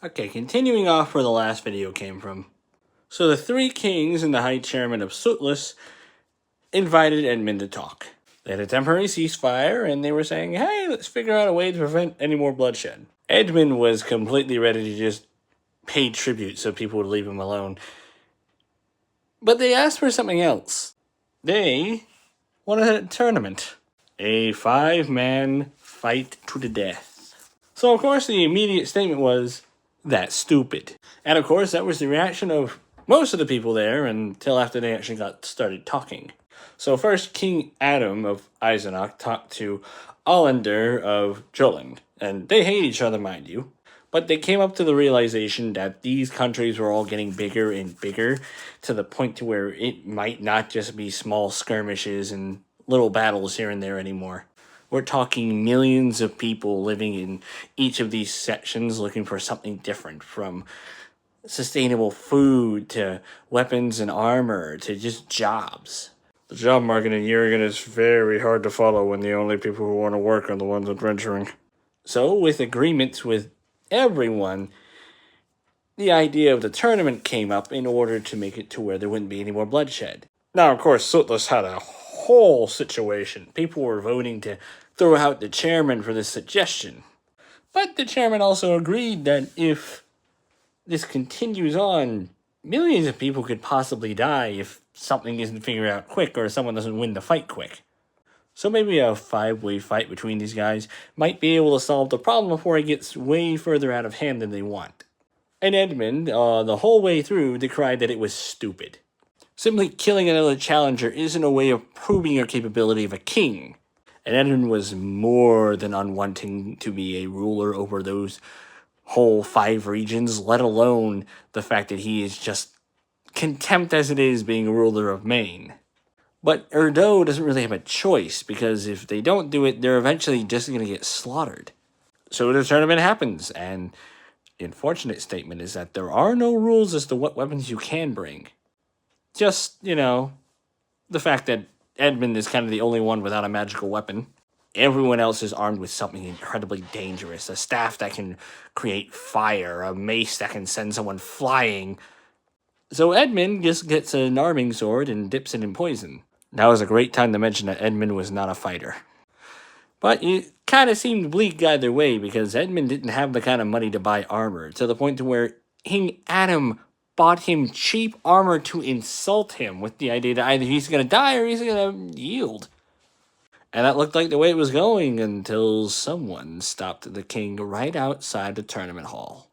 Okay, continuing off where the last video came from. So the three kings and the high chairman of Sootless invited Edmund to talk. They had a temporary ceasefire, and they were saying, hey, let's figure out a way to prevent any more bloodshed. Edmund was completely ready to just pay tribute so people would leave him alone. But they asked for something else. They wanted a tournament. A 5-man fight to the death. So, of course, the immediate statement was, that's stupid. And, of course, that was the reaction of most of the people there until after they actually got started talking. So first, King Adam of Eisenach talked to Allender of Jutland, and they hate each other, mind you. But they came up to the realization that these countries were all getting bigger and bigger to the point to where it might not just be small skirmishes and little battles here and there anymore. We're talking millions of people living in each of these sections looking for something different, from sustainable food to weapons and armor to just jobs. The job market in Jurgen is very hard to follow when the only people who want to work are the ones adventuring. So, with agreements with everyone, the idea of the tournament came up in order to make it to where there wouldn't be any more bloodshed. Now, of course, Sootless had a whole situation. People were voting to throw out the chairman for this suggestion. But the chairman also agreed that if this continues on, millions of people could possibly die if something isn't figured out quick or someone doesn't win the fight quick. So maybe a 5-way fight between these guys might be able to solve the problem before it gets way further out of hand than they want. And Edmund, the whole way through, decried that it was stupid. Simply killing another challenger isn't a way of proving your capability of a king. And Edmund was more than unwanting to be a ruler over those whole 5 regions, let alone the fact that he is just contempt as it is being a ruler of Maine. But Erdo doesn't really have a choice, because if they don't do it, they're eventually just going to get slaughtered. So the tournament happens, and the unfortunate statement is that there are no rules as to what weapons you can bring. Just, the fact that Edmund is kind of the only one without a magical weapon. Everyone else is armed with something incredibly dangerous. A staff that can create fire, a mace that can send someone flying. So Edmund just gets an arming sword and dips it in poison. Now is a great time to mention that Edmund was not a fighter. But it kind of seemed bleak either way, because Edmund didn't have the kind of money to buy armor, to the point to where King Adam bought him cheap armor to insult him, with the idea that either he's going to die or he's going to yield. And that looked like the way it was going until someone stopped the king right outside the tournament hall.